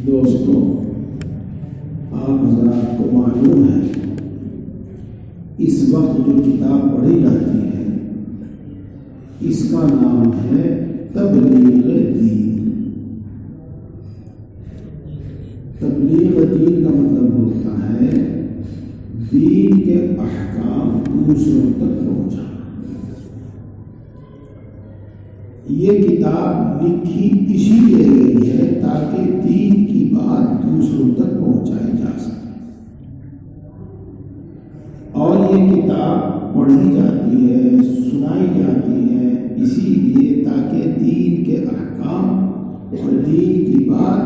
دوستوں، آپ حضرات کو معلوم ہے اس وقت جو کتاب پڑھی جاتی ہے اس کا نام ہے تبلیغ دین۔ تبلیغ دین کا مطلب ہوتا ہے دین کے احکام دوسروں تک پہنچانا۔ یہ کتاب لکھی اسی لیے گئی ہے تاکہ دین کی بات دوسروں تک پہنچائی جا سکے، اور یہ کتاب پڑھی جاتی ہے، سنائی جاتی ہے اسی لیے تاکہ دین کے احکام اور دین کی بات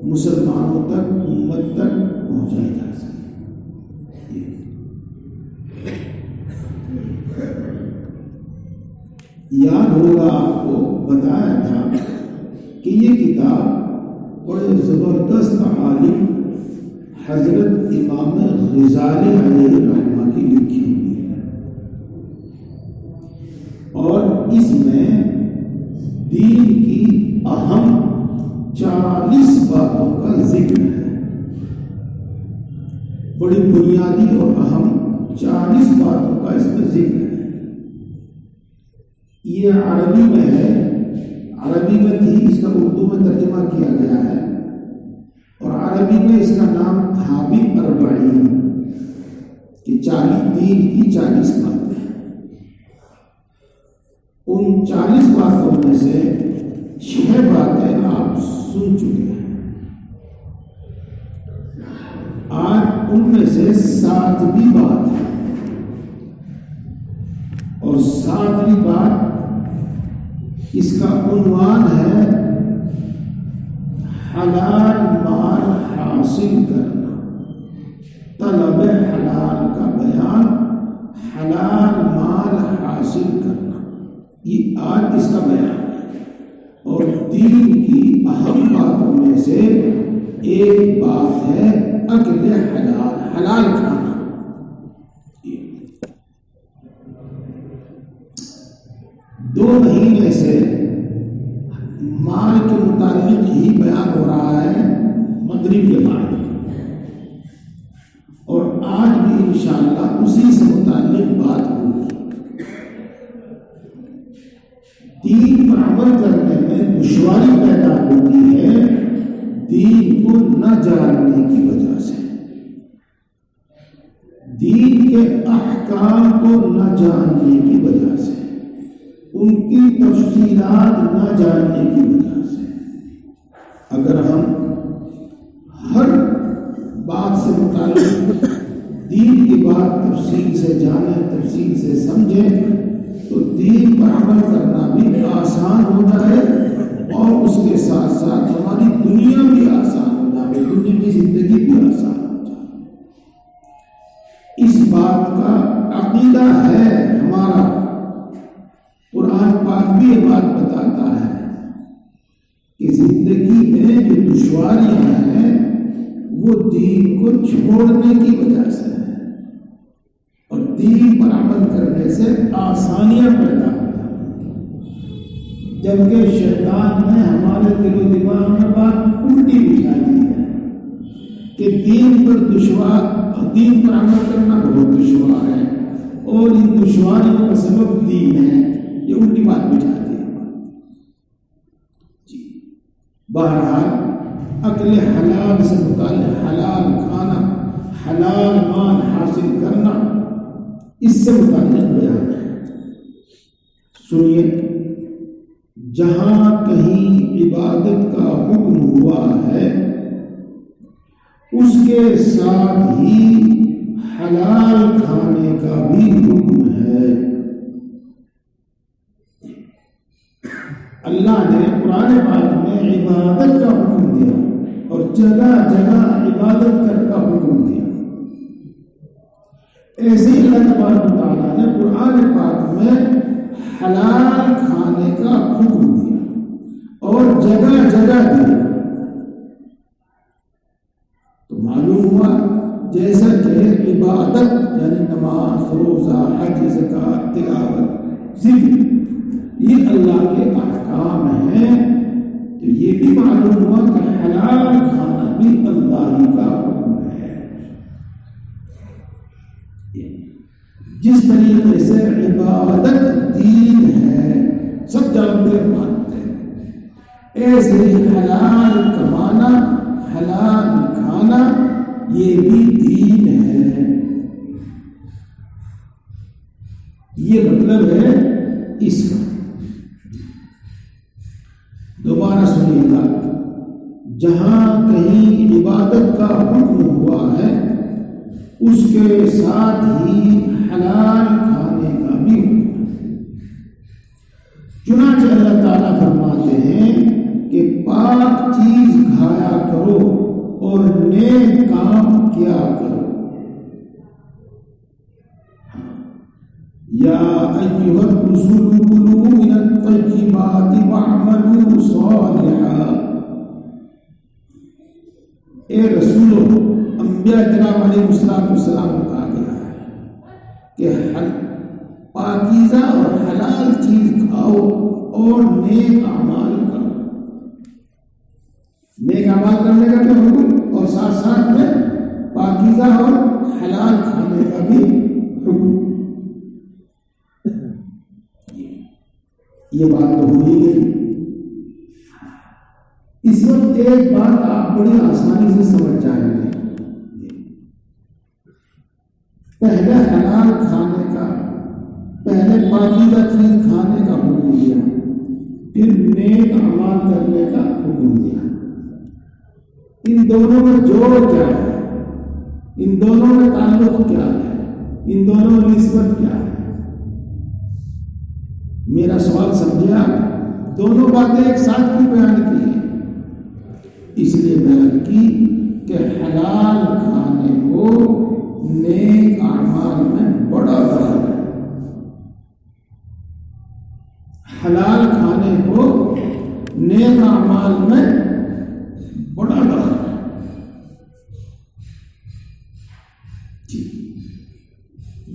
مسلمانوں تک، امت تک پہنچائی جا سکے۔ یاد ہوگا آپ کو بتایا تھا کہ یہ کتاب بڑے زبردست عالم حضرت امام غزالی علیہ الرحمہ کی لکھی ہوئی ہے، اور اس میں دین کی اہم 40 باتوں کا ذکر ہے۔ بڑی بنیادی اور اہم 40 باتوں کا اس میں ذکر ہے۔ یہ عربی میں ہے، عربی میں تھی، اس کا اردو میں ترجمہ کیا گیا ہے، اور عربی میں اس کا نام تھا بھی 40 کہ 40 دین کی 40 باتیں۔ ان 40 باتوں میں سے 6 باتیں آپ سن چکے ہیں، آج ان میں سے 7ویں بات ہے، اور 7ویں بات اس کا عنوان ہے حلال مال حاصل کرنا، طلب حلال کا بیان، حلال مال حاصل کرنا، یہ آج اس کا بیان ہے۔ اور دین کی اہم باتوں میں سے ایک بات ہے اکل حلال، حلال کھانا۔ 2 مہینے سے مال کے متعلق ہی بیان ہو رہا ہے مغرب کے بعد، اور آج بھی انشاءاللہ اسی سے متعلق بات ہوگی۔ دین پر عمل کرنے میں دشواری پیدا ہوتی ہے دین کو نہ جاننے کی وجہ سے، دین کے احکام کو نہ جاننے کی وجہ سے، ان کی تفصیلات نہ جاننے کی وجہ سے۔ اگر ہم ہر بات سے متعلق دین کی بات تفصیل سے جانیں، تفصیل سے سمجھیں، تو دین پر عمل کرنا بھی آسان ہو جائے، اور اس کے ساتھ ساتھ ہماری دنیا بھی آسان ہو جائے، دنیا کی زندگی بھی آسان ہو جائے۔ اس بات کا عقیدہ ہے ہمارا، قرآن پاک بھی یہ بات بتاتا ہے کہ زندگی میں جو دشواریاں ہیں وہ دین کو چھوڑنے کی وجہ سے ہے، اور دین پر عمل کرنے سے آسانیاں پیدا ہوتی ہیں، جبکہ شیطان نے ہمارے دل و دماغ میں بات الٹی بچھا دی ہے کہ دین پر عمل کرنا بہت دشوار ہے، اور ان دشواریوں کا سبب دین ہے، یہ الٹی بات بچھاتی ہے۔ جی بہرحال اکل حلال سے متعلق، حلال کھانا، حلال مال حاصل کرنا، اس سے متعلق بیان ہے۔ سنیے، جہاں کہیں عبادت کا حکم ہوا ہے اس کے ساتھ ہی حلال کھانے کا بھی حکم ہے۔ اللہ نے قرآن پاک میں عبادت کا حکم دیا، اور جگہ جگہ عبادت کا حکم دیا۔ ایسے ہی اللہ تبارک و تعالیٰ نے قرآن پاک میں حلال کھانے کا حکم دیا، اور جگہ جگہ دیا۔ تو معلوم ہوا جیسا کہ عبادت یعنی نماز، روزہ، حج، زکوٰۃ، تلاوت، ذکر، یہ اللہ کے احکام ہیں، تو تو یہ بھی معلوم ہوا کہ حلال کھانا بھی اللہ ہی کا حکم ہے. جس طریقے سے عبادت دین ہے سب جانتے مانتے ہیں، ایسے ہی حلال کمانا حلال کھانا یہ بھی دین ہے. یہ مطلب ہے اس کا. دوبارہ سنیے گا، جہاں کہیں عبادت کا حکم ہوا ہے اس کے ساتھ ہی حلال کھانے کا بھی حکم ہے. چنانچہ اللہ تعالیٰ فرماتے ہیں کہ پاک چیز کھایا کرو اور نیک کام کیا کرو. یا ایھا الرسول کلوا من الطیبات واعملوا صالحا. اے رسولو، انبیاء کرام علیہ السلام کو کہا گیا ہے کہ پاکیزہ اور حلال چیز کھاؤ اور نیک اعمال کرو. نیک اعمال کرنے کا بھی حکم اور ساتھ ساتھ میں پاکیزہ اور حلال کھانے کا بھی حکم. یہ بات تو ہو ہی گئی. اس وقت ایک بات آپ بڑی آسانی سے سمجھ جائیں گے. پہلے حلال کھانے کا، پہلے پاکیزہ چیز کھانے کا حکم دیا، پھر نیک اعمال کرنے کا حکم دیا. ان دونوں میں جوڑ کیا ہے؟ ان دونوں میں تعلق کیا ہے؟ ان دونوں میں نسبت کیا ہے؟ میرا سوال سمجھا؟ دونوں باتیں ایک ساتھ کیوں بیان کی ہیں؟ اس لیے بیان کی کہ حلال کھانے کو نیک اعمال میں بڑا دخل ہے. حلال کھانے کو نیک اعمال میں بڑا دخل ہے. جی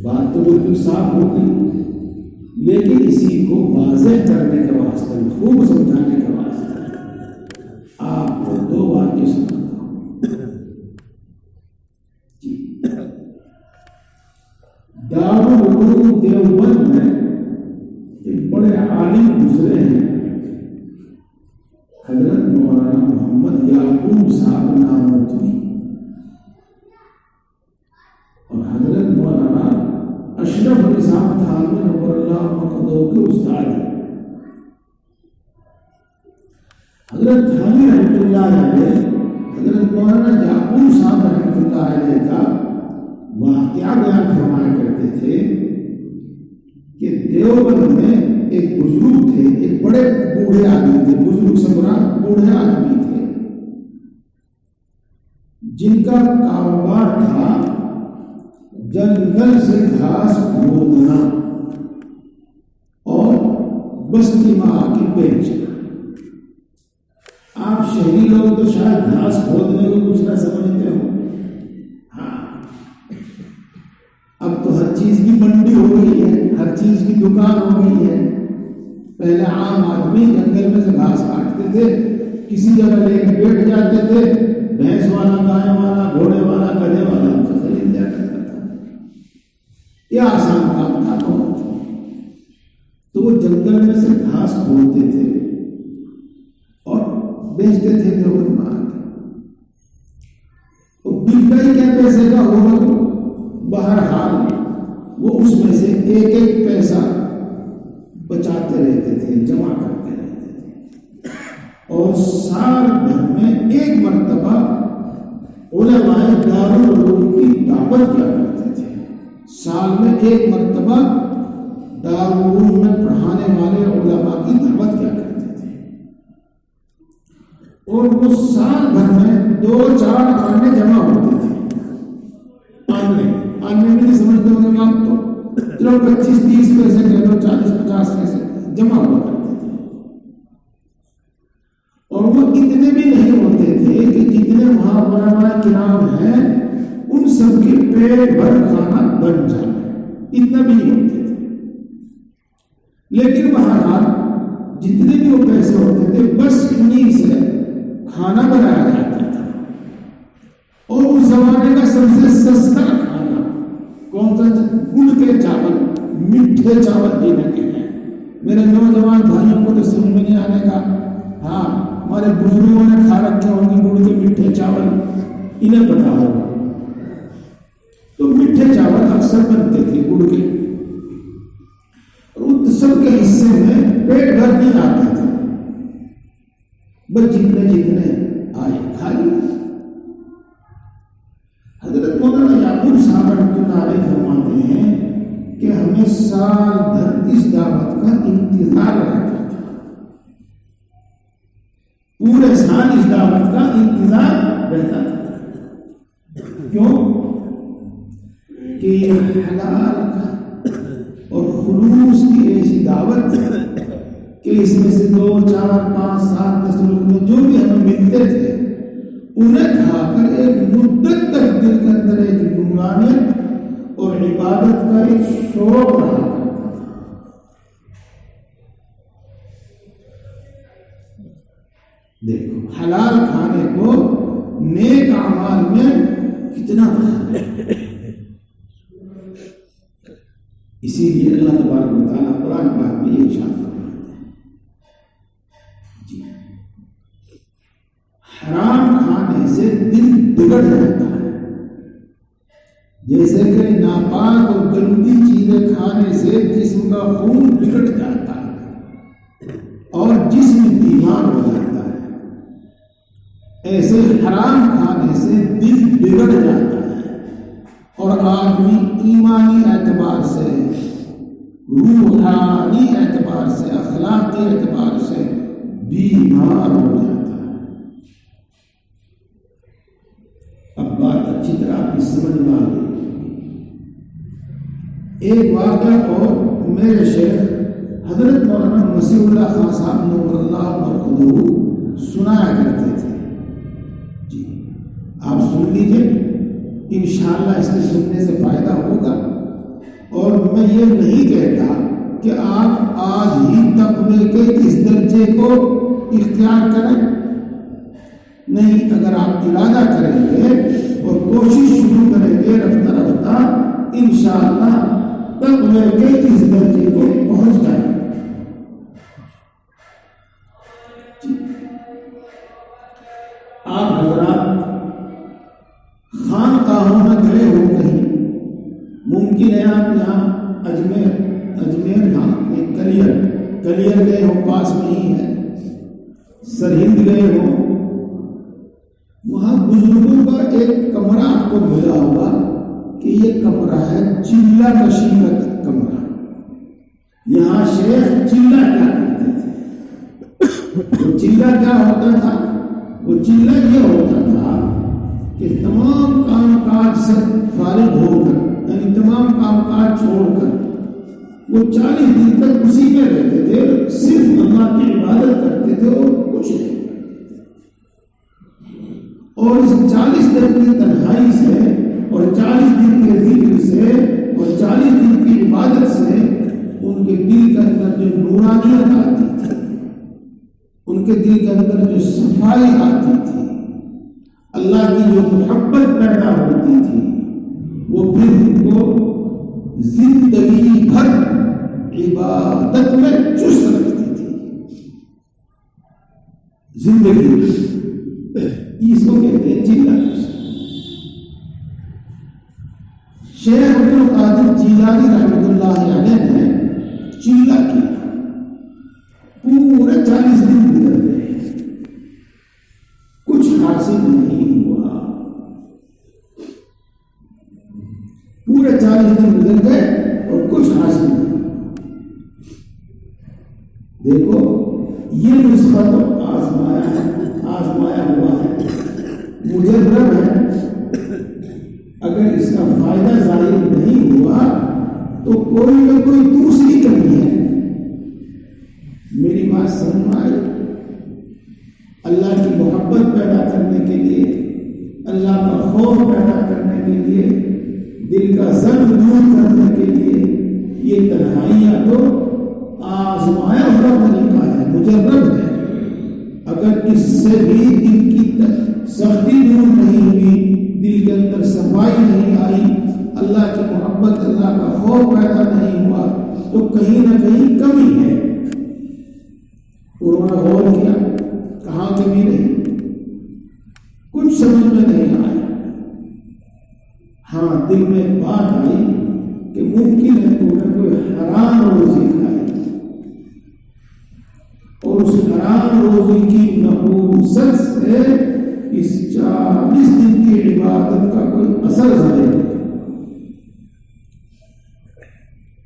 بات تو بالکل صاف ہو گئی، لیکن اسی کو واضح کرنے کے واسطے، خوب سمجھانے کے واسطے آپ کو دو واقعے سناتا ہوں. دارالعلوم دیوبند میں ایک بڑے عالم گزرے ہیں، حضرت مولانا محمد یعقوب صاحب نانوتوی، اور حضرت مولانا اشرف علی صاحب تھانوی نور اللہ مقدو کے استاد ہیں. حضرت تھانوی رحمۃ اللہ علیہ حضرت مولانا یعقوب صاحب رحمۃ اللہ علیہ کا واقعہ بیان فرمایا کرتے تھے کہ دیوبند میں ایک بزرگ تھے، ایک بڑے بوڑھے آدمی تھے. بزرگ سے مراد بوڑھے آدمی تھے جن کا کاروبار تھا جنگل سے گھاس کھودنا اور بستی میں آ کے بیچنا. آپ شہری لوگ تو شاید گھاس کھودنے کو کچھ نہ سمجھتے ہو. ہاں، اب تو ہر چیز کی منڈی ہو گئی ہے، ہر چیز کی دکان ہو گئی ہے. پہلے عام آدمی جنگل میں سے گھاس کاٹتے تھے، کسی جگہ لے کے بیٹھ جاتے تھے، بھینس والا، گائے والا، گھوڑے والا، گدھے والا ان سے خرید لیا کرتا تھا. یہ آسان کام تھا بہت. تو وہ جنگل میں سے گھاس کھودتے تھے اور بیچتے تھے دیوبند میں آ کے. وہ بکتا ہی کیا پیسے کا ہوگا، بہرحال وہ اس میں سے ایک ایک پیسہ بچاتے رہتے تھے، جمع کرتے رہتے تھے. اور سال بھر میں ایک مرتبہ علماء دارالعلوم کی دعوت کیا کرتے تھے. سال میں ایک مرتبہ دارالعلوم میں پڑھانے والے علماء کی دعوت کیا کرتے تھے. اور وہ سال بھر میں 2-4 آنے جمع ہوتے تھے. آنے میں نہیں سمجھتے ہوں گے آپ تو، چلو 25-30 پیسے کہہ دو، 40-50 پیسے جمع ہوا کرتے تھے. اور وہ اتنے بھی نہیں ہوتے تھے کہ جتنے وہاں علماء کرام ہیں ان سب کے پیٹ بھر کھانا بن جائے، اتنا بھی نہیں ہوتے تھے. لیکن بہرحال جتنے بھی وہ پیسے ہوتے تھے بس انہیں سے کھانا بنایا جاتا تھا، اور اس زمانے کا سب سے سستا کھانا کون سا؟ گڑ کے چاول، میٹھے چاول جنہیں کہتے ہیں۔ میرے نوجوان بھائیوں کو تو سمجھ میں نہیں آنے کا، ہاں ہمارے بزرگوں نے کھا رکھے ہوں گے گڑ کے میٹھے چاول، انہیں پتا ہوگا۔ تو میٹھے چاول اکثر بنتے تھے گڑ کے، اور ان سب کے حصے میں پیٹ بھر نہیں آتا تھا، بس جتنے جتنے آئے کھا لیے۔ حضرت مولانا یعقوب صاحب رحمۃ اللہ علیہ فرماتے ہیں کہ ہمیں سال بھر اس دعوت کا انتظار رہتا تھا، پورے سال اس دعوت کا انتظار رہتا تھا۔ کیوں؟ کہ یہ حلال کا اور خلوص کی ایسی دعوت کہ اس میں سے 2 4 5 7 10 لوگ جو بھی ہمیں ملتے تھے انہیں کھا کر ایک مدت تک دل کے اندر ایک نورانیت اور عبادت کا ایک شوق رہا کرتا تھا۔ دیکھو حلال کھانے کو نیک اعمال میں کتنا پسند ہے۔ اسی لیے اللہ تبارک و تعالیٰ قرآن پاک میں یہ ارشاد فرماتے ہیں، جی حرام کھانے سے دل بگڑ جاتا ہے، جیسے کہ ناپاک اور گندی چیزیں کھانے سے جسم کا خون بگڑ جاتا ہے اور جسم بیمار ہو جاتا ہے، ایسے حرام کھانے سے دل بگڑ جاتا ہے اور آدمی ایمانی اعتبار سے، روحانی اعتبار سے، اخلاقی اعتبار سے بیمار ہو جاتا ہے۔ اب بات اچھی طرح آپ کی سمجھ میں آ گئی۔ ایک واقعہ کو میرے شیخ حضرت مولانا مسیح اللہ خان صاحب نور اللہ مرقدہ سنایا کرتے تھے، جی آپ سن لیجئے، انشاءاللہ اس کے سننے سے فائدہ ہوگا۔ اور میں یہ نہیں کہتا کہ آپ آج ہی تقوی کے اس درجے کو اختیار کریں، نہیں، اگر آپ ارادہ کریں گے اور کوشش شروع کریں گے رفتہ رفتہ، انشاءاللہ تقوی کے اس درجے کو پہنچ جائیں گے۔ آپ حضرات خانقاہوں میں گئے ہو کہیں، ممکن ہے آپ یہاں اجمیر ہاں کلیئر گئے ہو، پاس میں ہی ہے، سرہند گئے ہو، وہاں بزرگوں کا ایک کمرہ آپ کو ملا ہوگا کہ یہ کمرہ ہے چلہ کشی کا کمرہ۔ یہاں شیخ چلہ کیا کرتے تھے؟ وہ چلہ کیا ہوتا تھا؟ وہ چلہ یہ ہوتا تھا کہ تمام کام کاج سے فارغ ہو کر، یعنی تمام کام کاج چھوڑ کر وہ 40 دن تک اسی میں رہتے تھے، صرف اللہ کی عبادت کرتے تھے اور کچھ نہیں کرتے تھے۔ اور اس 40 دن کی تنہائی سے اور 40 دن کے ذکر سے اور 40 دن کی عبادت سے ان کے دل کے اندر جو نورانیت آتی تھی، ان کے دل کے اندر جو صفائی آتی تھی، اللہ کی جو محبت پیدا ہوتی تھی، وہ پھر ان کو زندگی بھر عبادت میں چست رکھتی تھی۔ زندگی اس کو کہتے ہیں چلہ۔ شیخ عبد القادر جیلانی رحمۃ اللہ علیہ نے چلہ کیا، پورے 40 دن گزر گئے، کچھ حاصل نہیں ہوا، پورے 40 دن گزر گئے اور کچھ حاصل نہیں۔ دیکھو یہ نسخہ تو آزمایا ہوا ہے، مجرب ہے، اگر اس کا فائدہ ظاہر نہیں ہوا تو کوئی نہ کوئی دوسری کمی ہے۔ میری بات سمجھ میں آئی؟ اللہ کی محبت پیدا کرنے کے لیے، اللہ کا خوف پیدا کرنے کے لیے، دل کا ضرب دور کرنے کے لیے یہ تنہائیاں تو آزمایا ہوا طریقہ ہے، مجرب ہے۔ اگر اس سے بھی دل کی سختی دور نہیں ہوئی، دل کے اندر صفائی نہیں آئی، اللہ کی محبت، اللہ کا خوف پیدا نہیں ہوا، تو کہیں نہ کہیں کمی ہے۔ انہوں نے غور کیا، کہاں کمی رہی، کچھ سمجھ میں نہیں آیا۔ ہاں دل میں ایک بات آئی کہ ممکن ہے تو نے کوئی حرام روزی کھائی، اور اس حرام روزی کی نحوست سے اس 40 دن کی عبادت کا کوئی اثر ظاہر ہو۔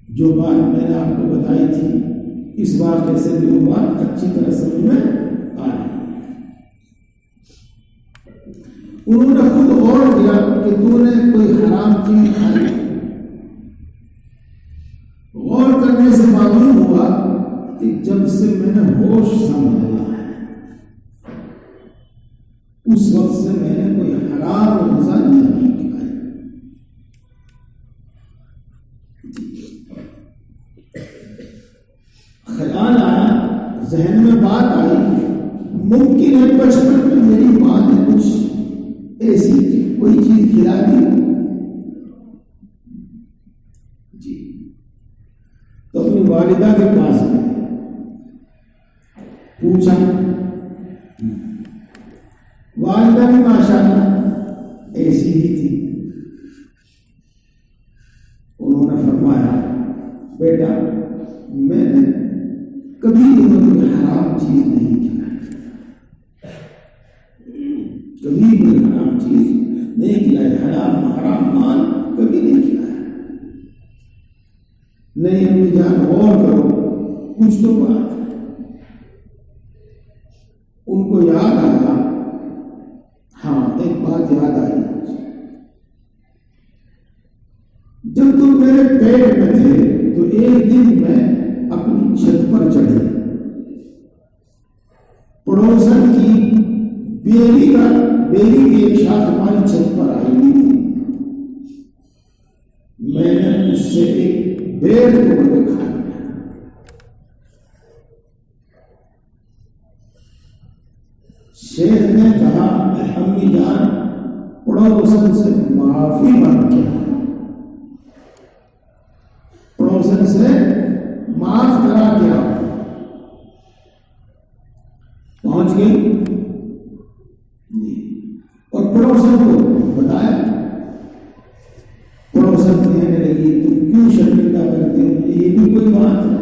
جو بات میں نے آپ کو بتائی تھی، اس بار جیسے بھی وہ بات اچھی طرح سمجھ میں آ رہی ہے۔ انہوں نے خود غور کیا کہ تو نے کوئی حرام چیز کھائی، غور کرنے سے معلوم ہوا کہ جب سے میں نے ہوش سنبھالا ہے اس وقت سے میں نے کوئی حرام غذا نہیں کھائی۔ خیال آیا، ذہن میں بات آئی، ممکن ہے بچپن میں میری ماں نے کچھ ایسی کوئی چیز کھلا دی جی، تو اپنی والدہ کے پاس گئے، پوچھا، والدہ بھی ماشاءاللہ ایسی ہی تھی۔ انہوں نے فرمایا، بیٹا میں نے کبھی کوئی حرام چیز نہیں کھلائی، کبھی کوئی حرام چیز نہیں کھلائی، حرام مال کبھی نہیں کھلایا۔ نہیں امی جان غور کرو، کچھ تو بات ہے۔ ان کو یاد آیا، ہاں ایک بات یاد آئی، جب تم میرے پیٹ میں تھے تو ایک دن میں اپنی چھت پر چڑھی، پڑوسن کی بیری کی ایک شاخ ہماری چھت پر آئی ہوئی تھی، میں نے اس سے ایک بیر توڑ کے کھا لیا۔ شیخ نے کہا، امی جان پڑوسن سے معافی مانگ کے، پڑوسن سے معاف کرا دیا۔ پہنچ گئی اور پڑوسن کو بتایا، پڑوسن کہنے لگی تم کیوں شرمندہ کرتے ہو، یہ بھی کوئی بات ہے؟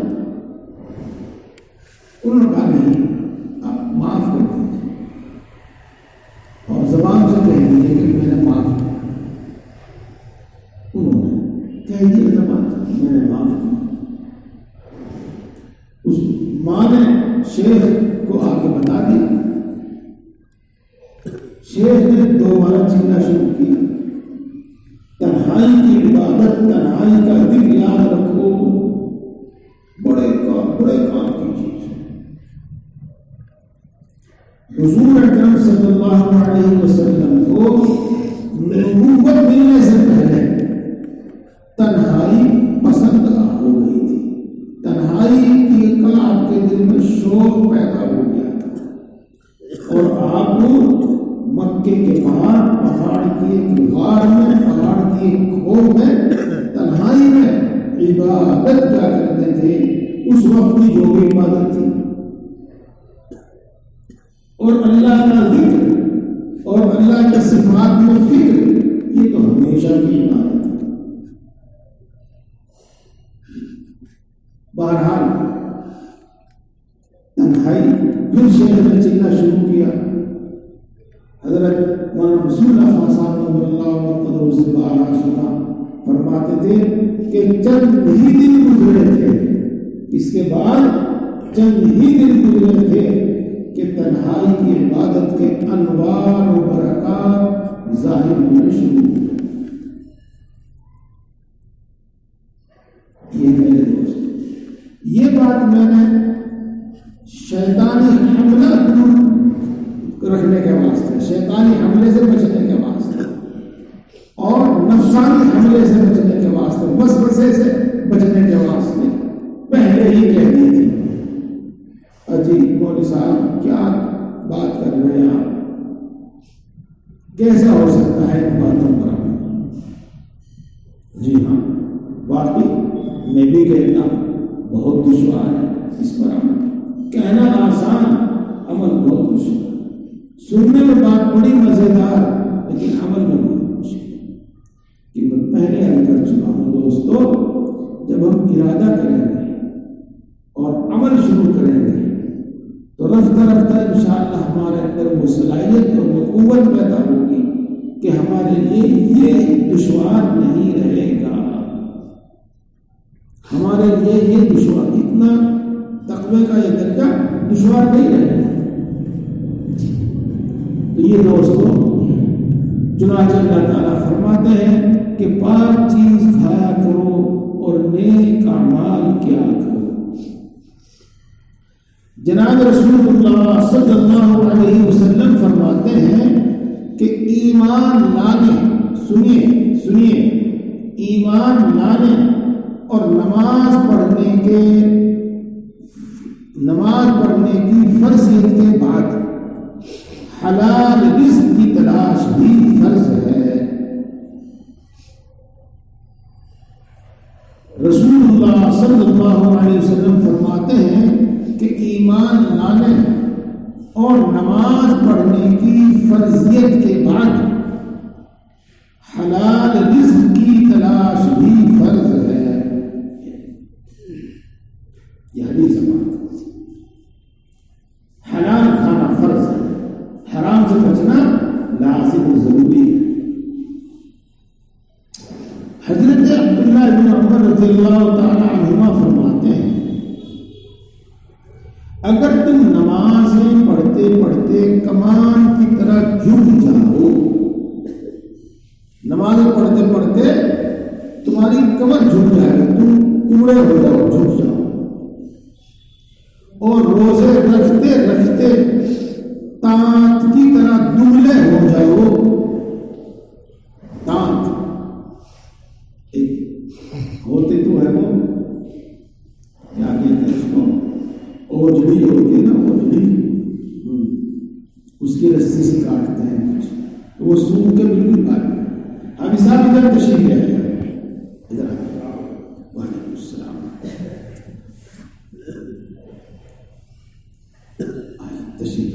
انہوں نے کہا نہیں، آپ معاف کر دیجیے اور زبان سے کہہ دیجیے کہ میں نے معاف کیا۔ انہوں نے کہہ دیا زبان سے میں نے معاف کیا۔ اس ماں نے شیخ کو آگے بتا دیا، شیخ نے دوبارہ چیخنا شروع کیا، تنہائی کی عبادت، تنہائی کا ذکر یاد رکھو، بڑے کام کی چیز ہے۔ حضور اکرم صلی اللہ علیہ وسلم کو نبوت ملنے سے پہلے تنہائی پسند ہو گئی تھی، تنہائی کا آپ کے دل میں شوق پیدا ہو گیا تھا، اور آپ مکے کے پہاڑ کی ایک غار میں، پہاڑ کی ایک کھو میں، تنہائی میں عبادت کیا کرتے تھے۔ اس وقت کی جو بھی عبادت تھی اور اللہ کا ذکر اور اللہ کے صفات میں فکر، یہ تو ہمیشہ کی عبادت ہے۔ بہرحال تنہائی پھر شہر میں چلنا شروع کیا۔ حضرت مولانا رسول اللہ صاحب سے بارہ سنا فرماتے تھے کہ چند ہی دن گزرے تھے، اس کے بعد چند ہی دن گزرے تھے کہ تنہائی کی عبادت کے انوار و برکات ظاہر ہونے شروع ہوئے۔ یہ میرے دوست، یہ بات میں نے شیطانی حملہ رکھنے کے واسطے، شیطانی حملے سے بچنے کے واسطے اور نفسانی حملے سے بچنے کے واسطے، وسوسے سے بچنے کے واسطے پہلے ہی کہہ دی تھی۔ اجی مولوی صاحب کیا کر گیا، کیسا ہو سکتا ہے ان باتوں پر عمل؟ جی ہاں، واقعی میں بھی کہتا ہوں بہت دشوار ہے اس پر عمل، کہنا آسان، عمل بہت مشکل، سننے میں بات بڑی مزیدار لیکن عمل میں بہت مشکل۔ کہ میں پہلے عرض کر چکا ہوں دوستو، جب ہم ارادہ کریں گے اور عمل شروع کریں گے تو رفتہ رفتہ انشاءاللہ ہمارے اندر وہ صلاحیت اور وہ قوت پیدا ہوگی کہ ہمارے لیے یہ دشوار نہیں رہے گا، ہمارے لیے یہ دشوار، اتنا تقوی کا یہ درجہ دشوار نہیں رہے گا۔ تو یہ دوستوں، چنانچہ اللہ تعالیٰ فرماتے ہیں کہ پاک چیز کھایا کرو اور نیک اعمال کیا کرو۔ جناب رسول اللہ صلی اللہ علیہ وسلم فرماتے ہیں کہ ایمان لانے، سنیے ایمان لانے اور نماز پڑھنے کی فرضیت کے بعد حلال رزق کی تلاش بھی فرض ہے۔ رسول اللہ صلی اللہ علیہ وسلم فرماتے ہیں کہ ایمان لانے اور نماز پڑھنے کی فرضیت کے بعد حلال رزق کی تلاش بھی فرض ہے۔ یہ حدیث ہے، حلال کھانا فرض ہے، حرام سے بچنا لازم و ضروری ہے۔ حضرت عبداللہ بن عمر رضی اللہ تعالی عنہما فرماتے ہیں اگر تم نمازیں پڑھتے پڑھتے کمان کی طرح جھک جاؤ، نمازیں پڑھتے پڑھتے تمہاری کمر جھک جائے گا، تم کوڑے ہو جاؤ، جھک جاؤ، اور روزے رکھتے رکھتے تانت کی طرح دبلے ہو جاؤ، تانت ہوتے تو ہے وہ کیا کہتے ہیں اس کو، اوجڑی ہوتی ہے نا، اوجڑی، اس کی رسی سے کاٹتے ہیں تو وہ سوکھ کے بالکل کاٹ۔ ابھی صاحب ادھر تشریف لے آئے، ادھر وعلیکم السلام، تشریف،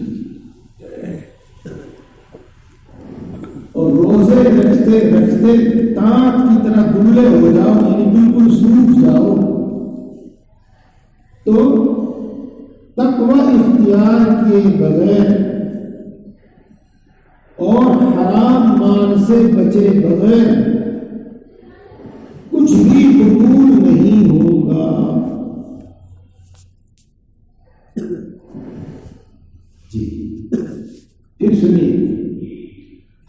اور روزے رکھتے رکھتے تانت کی طرح دبلے ہو جاؤ، یعنی بالکل سوکھ جاؤ، تو تقوی اختیار کیے بغیر اور حرام مال سے بچے بغیر کچھ بھی قبول نہیں ہوگا۔ جی پھر سنیے،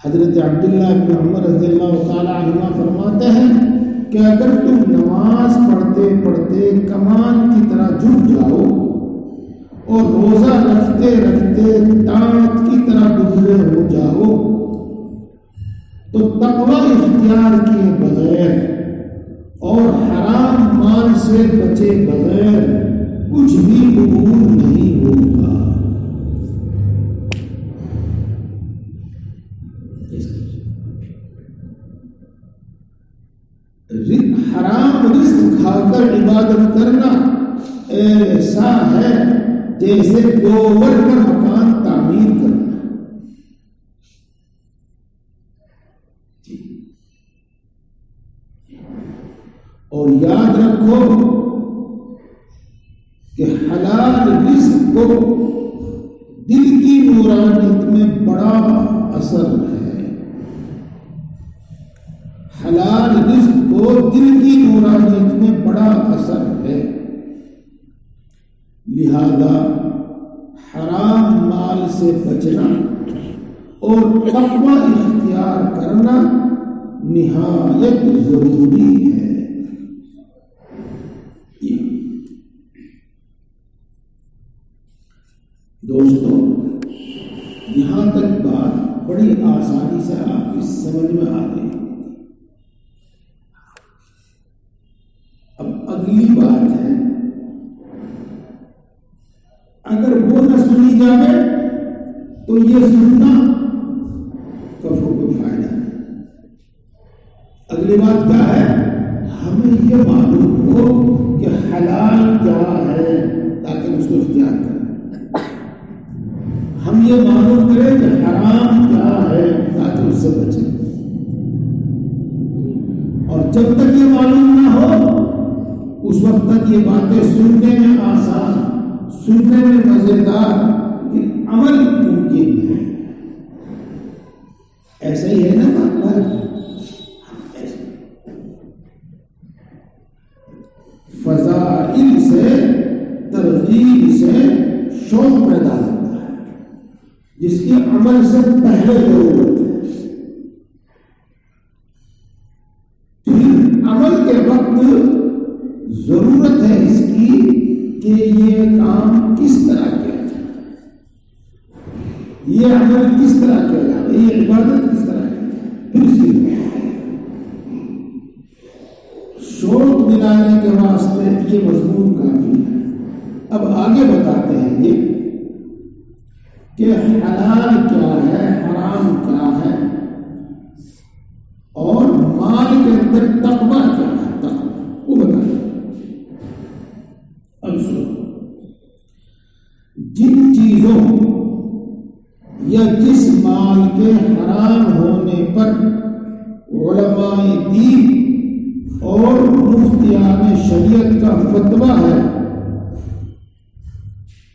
حضرت عبداللہ بن عمر رضی اللہ تعالی عنہ فرماتے ہیں کہ اگر تم نماز پڑھتے پڑھتے کمان کی طرح جھک جاؤ اور روزہ رکھتے رکھتے تانت کی طرح دبلے ہو جاؤ تو تقوی اختیار کیے بغیر اور حرام مال سے بچے بغیر کچھ بھی قبول نہیں ہوگا۔ حرام رزق کھا کر عبادت کرنا ایسا ہے جیسے گوبر پر مکان تعمیر کرنا۔ اور یاد رکھو کہ حلال رزق کو دل کی نورانیت میں بڑا اثر ہے، حلال رزق کو دل کی نورانیت میں بڑا اثر ہے، لہذا حرام مال سے بچنا اور تقوی اختیار کرنا نہایت ضروری ہے۔ دوستوں، یہاں تک بات بڑی آسانی سے آپ کی سمجھ میں آ گئی۔ اب اگلی بات ہے، اگر وہ نہ سنی جائے تو یہ سننا کفر کوئی فائدہ نہیں۔ اگلی بات کیا ہے؟ ہمیں یہ معلوم ہو کہ حلال کیا ہے تاکہ ہم اس کو اختیار کریں، ہم یہ معلوم کریں کہ حرام کیا ہے تاکہ اس سے بچیں، اور جب تک یہ معلوم نہ ہو اس وقت تک یہ باتیں سننے میں آسان، سننے میں مزیدار، لیکن عمل ممکن ہے۔ ایسا ہی ہے نا معاملہ؟ فضائل سے، ترغیب سے شوق پیدا ہوتا ہے جس کی عمل سے پہلے ضرورت ہے، پھر عمل کے وقت ضرورت ہے اس کی کہ یہ کام کس طرح کیا جائے، یہ عمل کس طرح کیا جائے، یہ عبادت کس طرح کیا جائے، پھر اس کی شوق دلانے کے واسطے یہ مضمون کافی ہے۔ اب آگے بتاتے ہیں یہ کہ حلال کیا ہے، حرام کیا ہے، اور مال کے اندر تقویٰ کیا ہے، تقویٰ وہ بتاتے ہیں۔ اب سنو، جن چیزوں یا جس مال کے حرام ہونے پر علماء دین اور مفتیان شریعت کا فتویٰ ہے،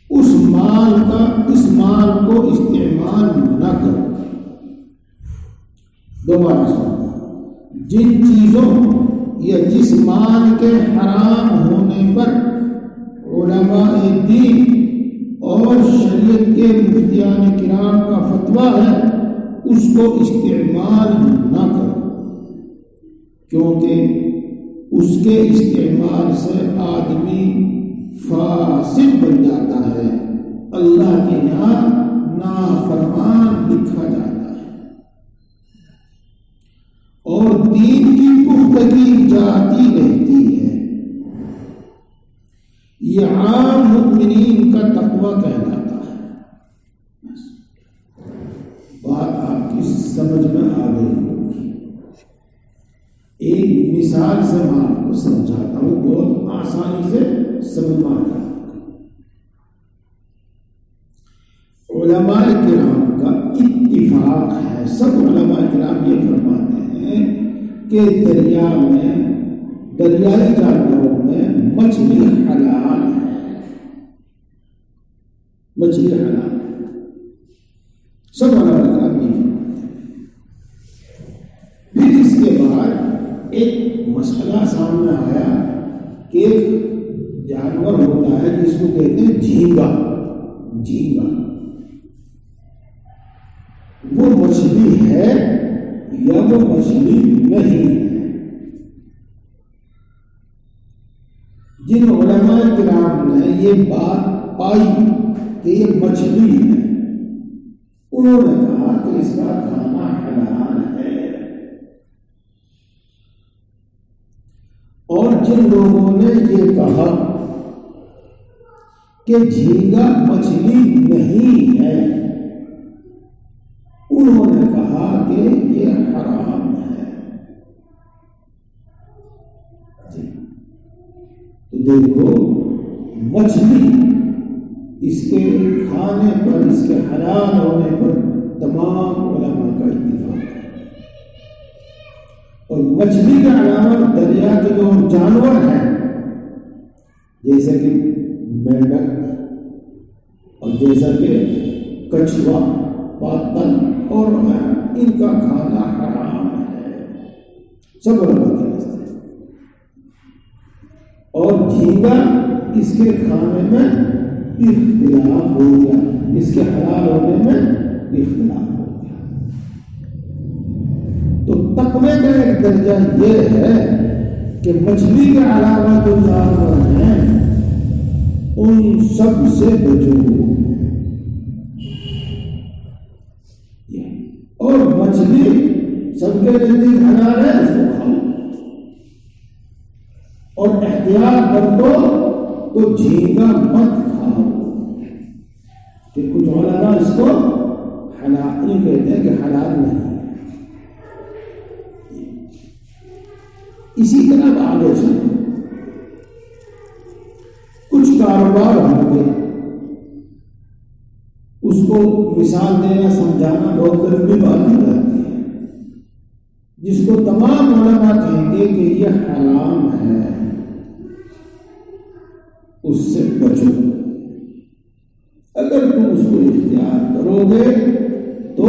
اس مال کو استعمال نہ کرو۔ دوبارہ سنو، جن چیزوں یا جس مال کے حرام ہونے پر علماء دین اور شریعت کے مفتیان کرام کا فتویٰ ہے، اس کو استعمال نہ کرو، کیونکہ اس کے استعمال سے آدمی فاسق بن جاتا ہے، اللہ کے یہاں نافرمان لکھا جاتا ہے، اور دین کی پختگی جاتی رہتی ہے۔ یہ عام مؤمنین کا تقویٰ کہلاتا ہے۔ بات آپ کی سمجھ میں آ گئی ہوگی۔ ایک مثال سے میں آپ کو سمجھاتا ہوں، بہت آسانی سے سمجھ میں آتا ہے۔ علماء کرام کا اتفاق ہے، سب علماء کرام یہ فرماتے ہیں کہ دریا میں، دریائی جانوروں میں مچھلی حلال ہے، مچھلی حلال ہے، سب علماء کرام یہ فرماتے ہیں۔ پھر اس کے بعد ایک مسئلہ سامنے آیا کہ ایک جانور ہوتا ہے جس کو کہتے ہیں جھینگا، جھینگا وہ مچھلی ہے یا وہ مچھلی نہیں ہے؟ جن علماء کرام نے یہ بات پائی کہ یہ مچھلی ہے، انہوں نے کہا کہ اس کا کھانا حلال ہے، اور جن لوگوں نے یہ کہا کہ جھینگا مچھلی نہیں ہے، انہوں نے کہا کہ یہ حرام ہے۔ تو دیکھو، مچھلی اس کے کھانے پر، اس کے حلال ہونے پر تمام علماء کا اتفاق ہے، اور مچھلی کے علاوہ دریا کے جو جانور ہیں جیسے کہ مینڈک اور جیسا کہ کچھوا، پاتل اور ان کا کھانا حرام ہے، سب علماء کے راستے۔ اور جھینگا اس کے کھانے میں اختلاف ہو گیا، اس کے حلال ہونے میں اختلاف ہو گیا۔ تو تقوی کا ایک درجہ یہ ہے کہ مچھلی کے علاوہ جو جانور ہیں ان سب سے بچو، اور مچھلی سب کے نزدیک حلال ہے، اس کو کھاؤ، اور احتیاط برتو تو جھینگا مت کھاؤ۔ پھر کچھ علماء اس کو یوں کہتے ہیں کہ حلال نہیں. اسی طرح آگے چلیں. کچھ کاروبار ہوں گے، اس کو مثال دینا سمجھانا بہت لمبی بات ہو جاتی ہے، جس کو تمام علماء کہیں گے کہ یہ حرام ہے، اس سے بچو. اگر تم اس کو اختیار کرو گے تو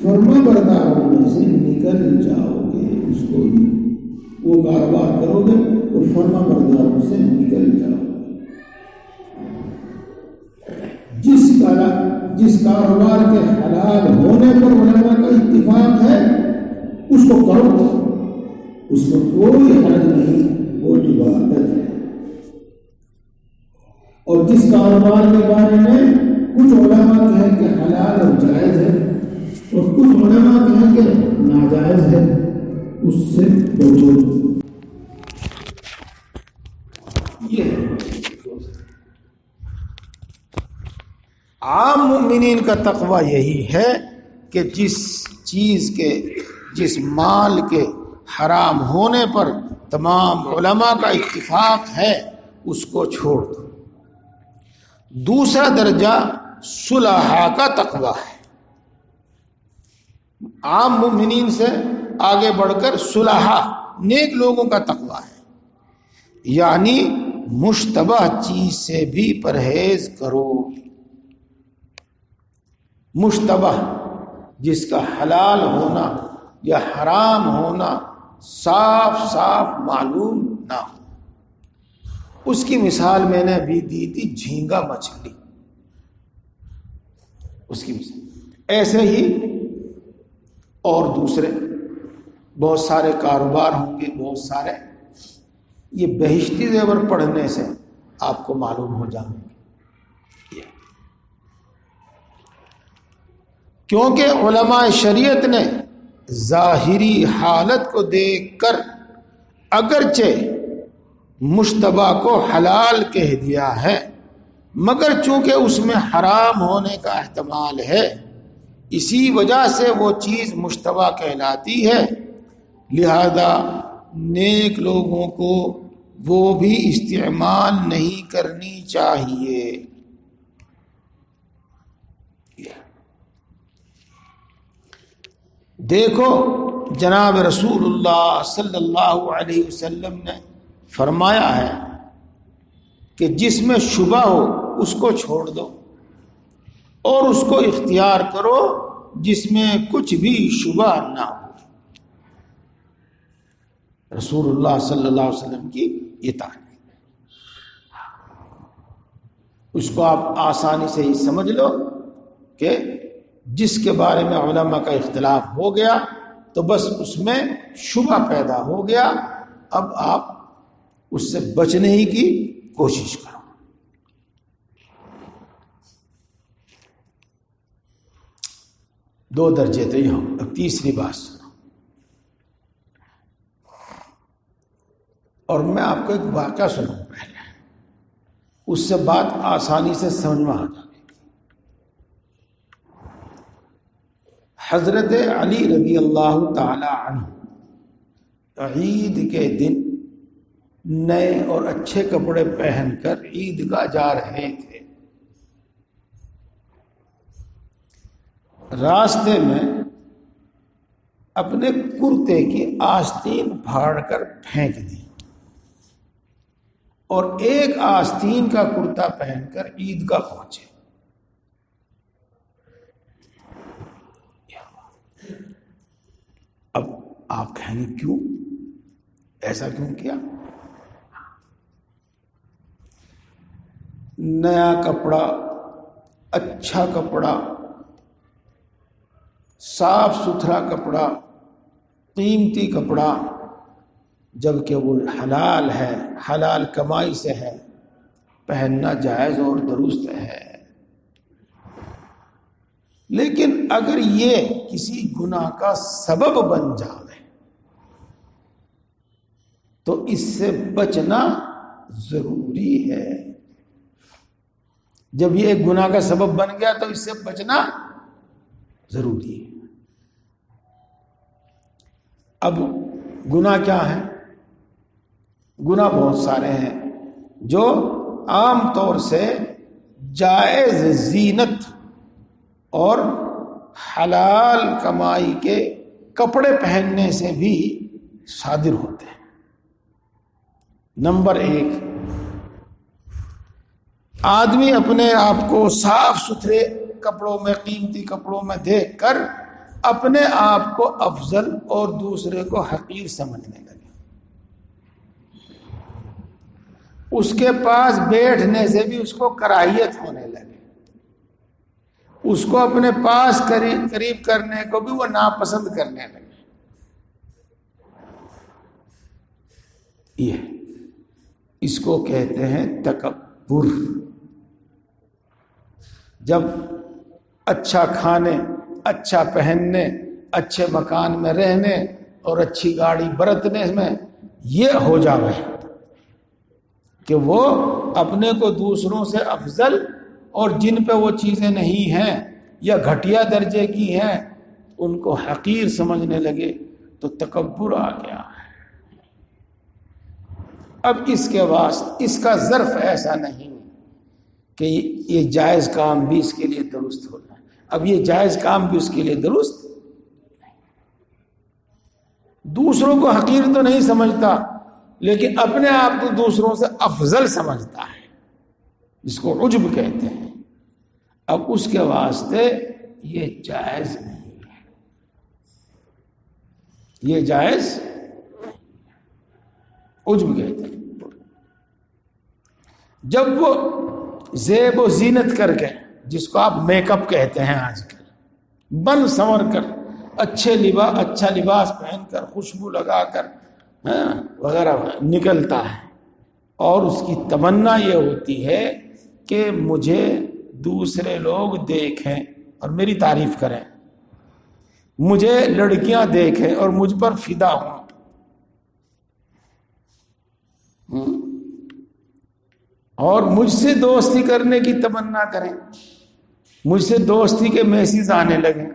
فرما برداروں میں سے نکل جاؤ گے. اس کو وہ کاروبار کرو گے تو فرما برداروں سے نکل جاؤ گے. جس کاروبار کے حلال ہونے پر علماء کا اتفاق ہے اس کو کرو، اس میں کوئی حرج نہیں، وہ عبادت ہے. اور جس کاروبار کے بارے میں کچھ علماء کہیں کہ حلال اور جائز ہے اور کچھ علماء کہیں کہ ناجائز ہے، اس سے بچو. یہ عام مومنین کا تقوی یہی ہے کہ جس مال کے حرام ہونے پر تمام علماء کا اتفاق ہے اس کو چھوڑ دو. دوسرا درجہ صلحاء کا تقوی ہے. عام مومنین سے آگے بڑھ کر صلحاء نیک لوگوں کا تقوی ہے، یعنی مشتبہ چیز سے بھی پرہیز کرو. مشتبہ جس کا حلال ہونا یا حرام ہونا صاف صاف معلوم نہ ہو. اس کی مثال میں نے ابھی دی تھی جھینگا مچھلی. اس کی مثال ایسے ہی اور دوسرے بہت سارے کاروبار ہوں گے، بہت سارے. یہ بہشتی زیور پڑھنے سے آپ کو معلوم ہو جائیں گے. کیونکہ علماء شریعت نے ظاہری حالت کو دیکھ کر اگرچہ مشتبہ کو حلال کہہ دیا ہے، مگر چونکہ اس میں حرام ہونے کا احتمال ہے، اسی وجہ سے وہ چیز مشتبہ کہلاتی ہے. لہذا نیک لوگوں کو وہ بھی استعمال نہیں کرنی چاہیے. دیکھو جناب رسول اللہ صلی اللہ علیہ وسلم نے فرمایا ہے کہ جس میں شبہ ہو اس کو چھوڑ دو اور اس کو اختیار کرو جس میں کچھ بھی شبہ نہ ہو. رسول اللہ صلی اللہ علیہ وسلم کی یہ تعلیم. اس کو آپ آسانی سے ہی سمجھ لو کہ جس کے بارے میں علماء کا اختلاف ہو گیا تو بس اس میں شبہ پیدا ہو گیا، اب آپ اس سے بچنے ہی کی کوشش کرو. دو درجے تو یہ ہو. اب تیسری بات سنو، اور میں آپ کو ایک واقعہ سناؤں پہلے، اس سے بات آسانی سے سمجھ میں آ جائے. حضرت علی رضی اللہ تعالی عنہ عید کے دن نئے اور اچھے کپڑے پہن کر عیدگاہ جا رہے تھے. راستے میں اپنے کرتے کی آستین پھاڑ کر پھینک دی اور ایک آستین کا کرتا پہن کر عیدگاہ پہنچے. اب آپ کہیں گے کیوں ایسا کیوں کیا؟ نیا کپڑا، اچھا کپڑا، صاف ستھرا کپڑا، قیمتی کپڑا، جبکہ وہ حلال ہے، حلال کمائی سے ہے، پہننا جائز اور درست ہے. لیکن اگر یہ کسی گناہ کا سبب بن جائے تو اس سے بچنا ضروری ہے. جب یہ ایک گناہ کا سبب بن گیا تو اس سے بچنا ضروری ہے۔ اب گناہ کیا ہے؟ گناہ بہت سارے ہیں جو عام طور سے جائز زینت اور حلال کمائی کے کپڑے پہننے سے بھی صادر ہوتے ہیں۔ نمبر 1، آدمی اپنے آپ کو صاف ستھرے کپڑوں میں، قیمتی کپڑوں میں دیکھ کر اپنے آپ کو افضل اور دوسرے کو حقیر سمجھنے لگے۔ اس کے پاس بیٹھنے سے بھی اس کو کراہیت ہونے لگے، اس کو اپنے پاس قریب کرنے کو بھی وہ ناپسند کرنے لگے۔ یہ اس کو کہتے ہیں تکبر۔ جب اچھا کھانے، اچھا پہننے، اچھے مکان میں رہنے اور اچھی گاڑی برتنے میں یہ ہو جاوے کہ وہ اپنے کو دوسروں سے افضل اور جن پہ وہ چیزیں نہیں ہیں یا گھٹیا درجے کی ہیں ان کو حقیر سمجھنے لگے، تو تکبر آ گیا ہے۔ اب اس کے واسطے اس کا ظرف ایسا نہیں کہ یہ جائز کام بھی اس کے لیے درست ہونا ہے۔ اب یہ جائز کام بھی اس کے لیے درست نہیں۔ دوسروں کو حقیر تو نہیں سمجھتا، لیکن اپنے آپ کو دوسروں سے افضل سمجھتا ہے، جس کو عجب کہتے ہیں۔ اب اس کے واسطے یہ جائز نہیں ہے، یہ جائز عجب کہتے ہیں۔ جب وہ زیب و زینت کر کے، جس کو آپ میک اپ کہتے ہیں آج کل، بن سنور کر اچھا لباس پہن کر، خوشبو لگا کر وغیرہ نکلتا ہے، اور اس کی تمنا یہ ہوتی ہے کہ مجھے دوسرے لوگ دیکھیں اور میری تعریف کریں، مجھے لڑکیاں دیکھیں اور مجھ پر فدا ہوں۔ اور مجھ سے دوستی کرنے کی تمنا کریں، مجھ سے دوستی کے میسیج آنے لگیں،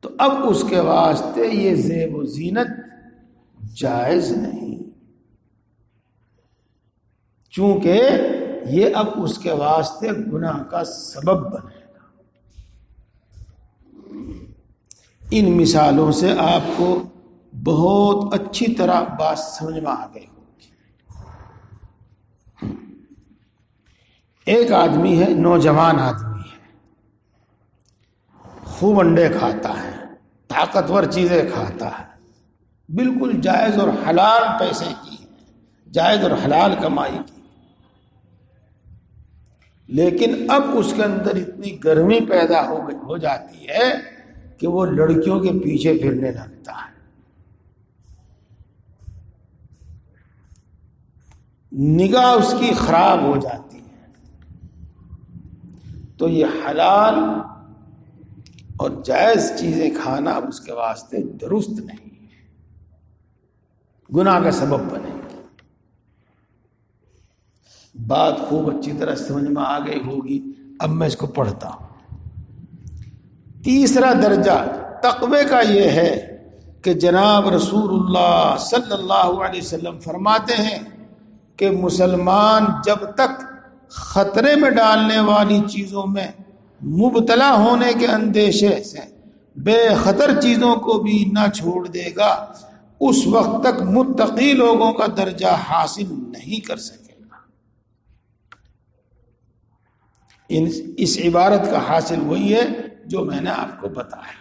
تو اب اس کے واسطے یہ زیب و زینت جائز نہیں، چونکہ یہ اب اس کے واسطے گناہ کا سبب بنے گا۔ ان مثالوں سے آپ کو بہت اچھی طرح بات سمجھ میں آ گئی ہوگی۔ ایک آدمی ہے، نوجوان آدمی ہے، خوب انڈے کھاتا ہے، طاقتور چیزیں کھاتا ہے، بالکل جائز اور حلال پیسے کی، جائز اور حلال کمائی کی، لیکن اب اس کے اندر اتنی گرمی پیدا ہو جاتی ہے کہ وہ لڑکیوں کے پیچھے پھرنے لگتا ہے، نگاہ اس کی خراب ہو جاتی ہے۔ تو یہ حلال اور جائز چیزیں کھانا اب اس کے واسطے درست نہیں ہے، گناہ کا سبب بنے گی۔ بات خوب اچھی طرح سمجھ میں آ گئی ہوگی، اب میں اس کو پڑھتا ہوں۔ تیسرا درجہ تقوی کا یہ ہے کہ جناب رسول اللہ صلی اللہ علیہ وسلم فرماتے ہیں کہ مسلمان جب تک خطرے میں ڈالنے والی چیزوں میں مبتلا ہونے کے اندیشے سے بے خطر چیزوں کو بھی نہ چھوڑ دے گا، اس وقت تک متقی لوگوں کا درجہ حاصل نہیں کر سکے گا۔ اس عبارت کا حاصل وہی ہے جو میں نے آپ کو بتایا۔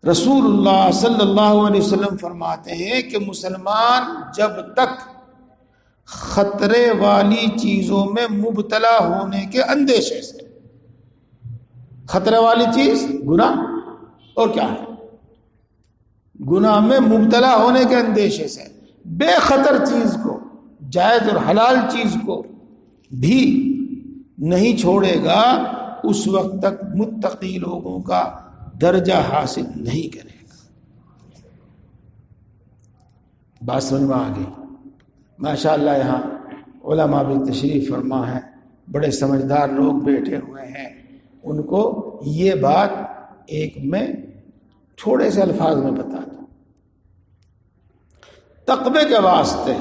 رسول اللہ صلی اللہ علیہ وسلم فرماتے ہیں کہ مسلمان جب تک خطرے والی چیزوں میں مبتلا ہونے کے اندیشے سے، خطرے والی چیز گناہ اور کیا ہے، گناہ میں مبتلا ہونے کے اندیشے سے بے خطر چیز کو، جائز اور حلال چیز کو بھی نہیں چھوڑے گا، اس وقت تک متقی لوگوں کا درجہ حاصل نہیں کرے گا۔ بات سمجھ میں آ گئی؟ ماشاء اللہ یہاں علماء بھی تشریف فرما ہے، بڑے سمجھدار لوگ بیٹھے ہوئے ہیں، ان کو یہ بات ایک میں تھوڑے سے الفاظ میں بتا دوں۔ تقوی کے واسطے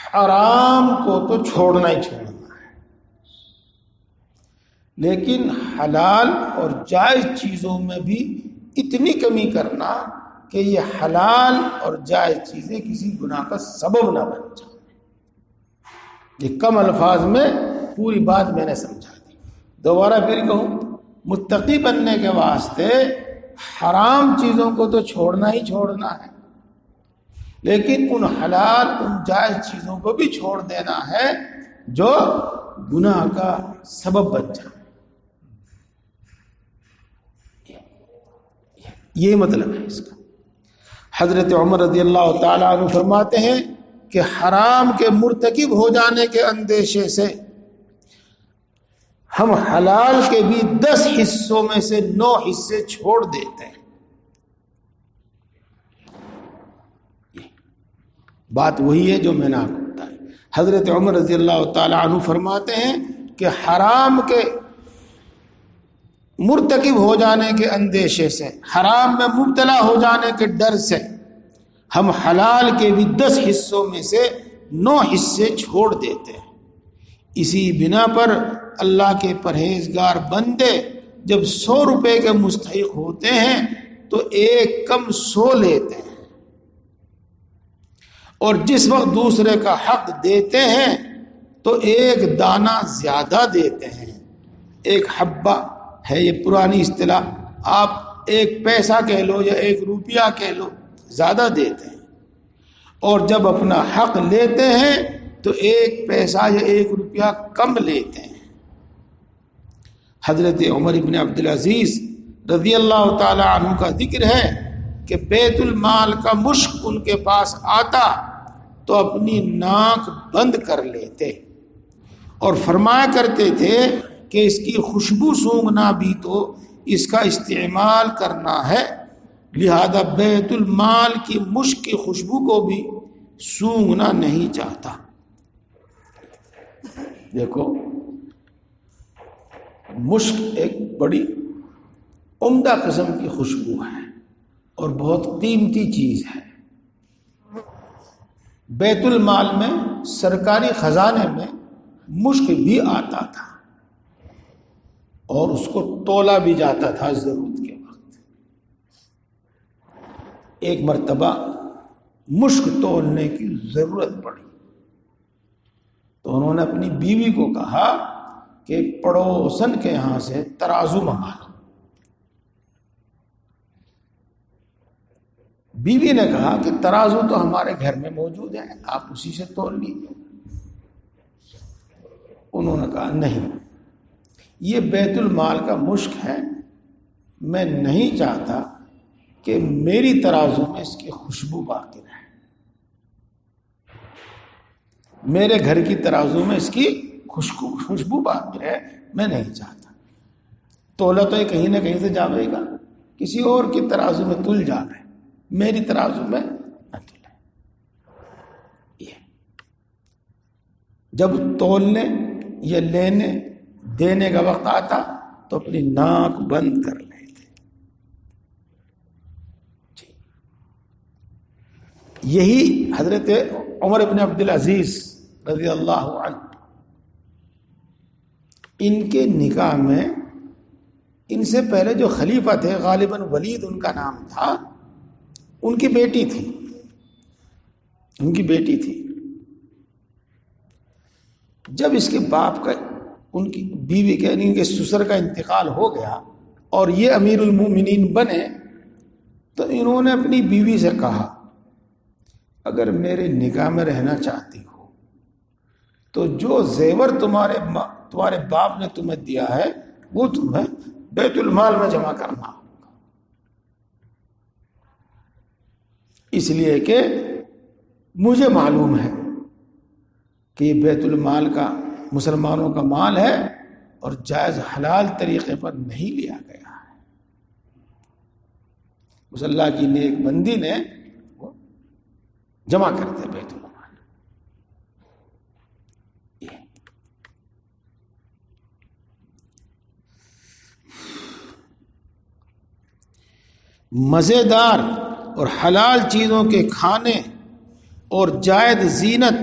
حرام کو تو چھوڑنا ہی چھوڑنا ہے، لیکن حلال اور جائز چیزوں میں بھی اتنی کمی کرنا کہ یہ حلال اور جائز چیزیں کسی گناہ کا سبب نہ بن جائیں۔ یہ کم الفاظ میں پوری بات میں نے سمجھا دی۔ دوبارہ پھر کہوں، متقی بننے کے واسطے حرام چیزوں کو تو چھوڑنا ہی چھوڑنا ہے، لیکن ان حلال ان جائز چیزوں کو بھی چھوڑ دینا ہے جو گناہ کا سبب بن جائے۔ یہ مطلب ہے اس کا۔ حضرت عمر رضی اللہ تعالیٰ عنہ فرماتے ہیں کہ حرام کے مرتکب ہو جانے کے اندیشے سے ہم حلال کے بھی 10 حصوں میں سے 9 حصے چھوڑ دیتے ہیں۔ بات وہی ہے جو میں نے آپ کو بتائی۔ حضرت عمر رضی اللہ تعالیٰ عنہ فرماتے ہیں کہ حرام کے مرتکب ہو جانے کے اندیشے سے، حرام میں مبتلا ہو جانے کے ڈر سے ہم حلال کے بھی 10 حصوں میں سے 9 حصے چھوڑ دیتے ہیں۔ اسی بنا پر اللہ کے پرہیزگار بندے جب 100 روپے کے مستحق ہوتے ہیں تو ایک کم 100 لیتے ہیں، اور جس وقت دوسرے کا حق دیتے ہیں تو ایک دانہ زیادہ دیتے ہیں۔ ایک حبہ ہے، یہ پرانی اصطلاح، آپ ایک پیسہ کہہ لو یا 1 روپیہ کہہ لو، زیادہ دیتے ہیں، اور جب اپنا حق لیتے ہیں تو 1 پیسہ یا 1 روپیہ کم لیتے ہیں۔ حضرت عمر بن عبدالعزیز رضی اللہ تعالی عنہ کا ذکر ہے کہ بیت المال کا مشک ان کے پاس آتا تو اپنی ناک بند کر لیتے اور فرمایا کرتے تھے کہ اس کی خوشبو سونگھنا بھی تو اس کا استعمال کرنا ہے، لہذا بیت المال کی مشک کی خوشبو کو بھی سونگھنا نہیں چاہتا۔ دیکھو، مشک ایک بڑی عمدہ قسم کی خوشبو ہے اور بہت قیمتی چیز ہے۔ بیت المال میں، سرکاری خزانے میں مشک بھی آتا تھا اور اس کو تولا بھی جاتا تھا ضرورت کے وقت۔ ایک مرتبہ مشک تولنے کی ضرورت پڑی تو انہوں نے اپنی بیوی کو کہا کہ پڑوسن کے یہاں سے ترازو منگا لو۔ بیوی نے کہا کہ ترازو تو ہمارے گھر میں موجود ہے، آپ اسی سے تول لیجیے۔ انہوں نے کہا نہیں، یہ بیت المال کا مشک ہے، میں نہیں چاہتا کہ میری ترازو میں اس کی خوشبو باقی رہے، میرے گھر کی ترازو میں اس کی خوشبو باقی رہے، میں نہیں چاہتا۔ تولا تو یہ کہیں نہ کہیں سے جاوے گا، کسی اور کی ترازو میں تل جاوے، میری ترازو میں نہ تلے۔ یہ جب تولنے یا لینے دینے کا وقت آتا تو اپنی ناک بند کر لیتے۔ یہی حضرت عمر بن عبدالعزیز رضی اللہ عنہ، ان کے نکاح میں ان سے پہلے جو خلیفہ تھے، غالباً ولید ان کا نام تھا، ان کی بیٹی تھی۔ جب اس کے باپ کا، ان کی بیوی کے یعنی ان کے سسر کا انتقال ہو گیا اور یہ امیر المومنین بنے، تو انہوں نے اپنی بیوی سے کہا اگر میرے نکاح میں رہنا چاہتی ہو تو جو زیور تمہارے باپ نے تمہیں دیا ہے وہ تمہیں بیت المال میں جمع کرنا ہوگا، اس لیے کہ مجھے معلوم ہے کہ یہ بیت المال کا مسلمانوں کا مال ہے اور جائز حلال طریقے پر نہیں لیا گیا ہے۔ اس اللہ کی نیک بندی نے وہ جمع کر دیا بیت المال۔ مزیدار اور حلال چیزوں کے کھانے اور جائز زینت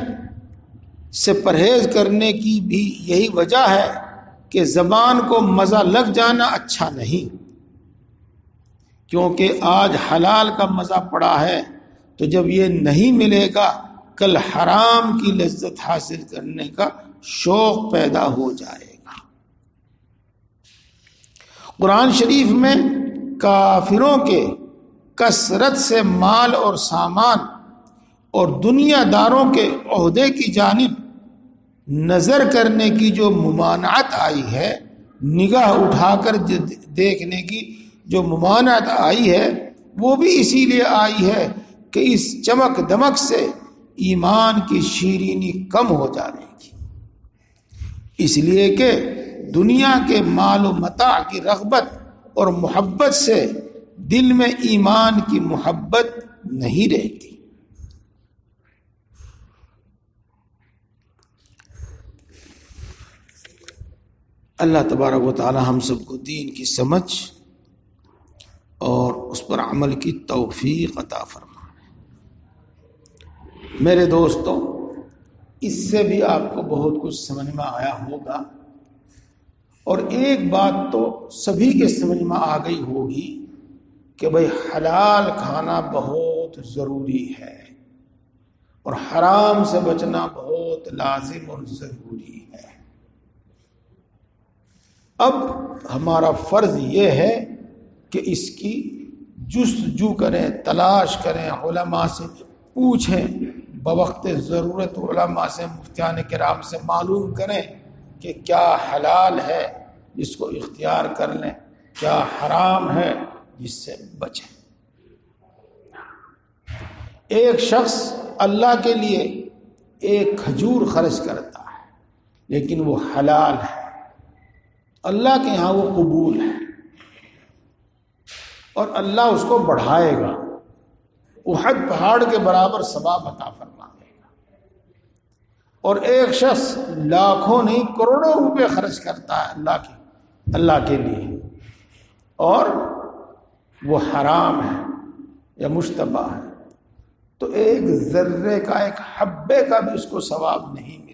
سے پرہیز کرنے کی بھی یہی وجہ ہے کہ زبان کو مزہ لگ جانا اچھا نہیں، کیونکہ آج حلال کا مزہ پڑا ہے تو جب یہ نہیں ملے گا کل حرام کی لذت حاصل کرنے کا شوق پیدا ہو جائے گا۔ قرآن شریف میں کافروں کے کثرت سے مال اور سامان اور دنیا داروں کے عہدے کی جانب نظر کرنے کی جو ممانعت آئی ہے، نگاہ اٹھا کر دیکھنے کی جو ممانعت آئی ہے، وہ بھی اسی لیے آئی ہے کہ اس چمک دمک سے ایمان کی شیرینی کم ہو جانے کی، اس لیے کہ دنیا کے مال و متاع کی رغبت اور محبت سے دل میں ایمان کی محبت نہیں رہتی۔ اللہ تبارک و تعالی ہم سب کو دین کی سمجھ اور اس پر عمل کی توفیق عطا فرمائے۔ میرے دوستوں، اس سے بھی آپ کو بہت کچھ سمجھ میں آیا ہوگا، اور ایک بات تو سبھی کے سمجھ میں آ گئی ہوگی کہ بھئی حلال کھانا بہت ضروری ہے اور حرام سے بچنا بہت لازم اور ضروری ہے۔ اب ہمارا فرض یہ ہے کہ اس کی جستجو کریں، تلاش کریں، علماء سے پوچھیں، بوقت ضرورت علماء سے، مفتیان کرام سے معلوم کریں کہ کیا حلال ہے جس کو اختیار کر لیں، کیا حرام ہے جس سے بچیں۔ ایک شخص اللہ کے لیے ایک کھجور خرچ کرتا ہے لیکن وہ حلال ہے، اللہ کے ہاں وہ قبول ہے اور اللہ اس کو بڑھائے گا، احد پہاڑ کے برابر ثواب عطا فرمائے گا۔ اور ایک شخص لاکھوں نہیں کروڑوں روپے خرچ کرتا ہے اللہ کے لیے اور وہ حرام ہے یا مشتبہ ہے، تو ایک ذرے کا، ایک حبے کا بھی اس کو ثواب نہیں ملے۔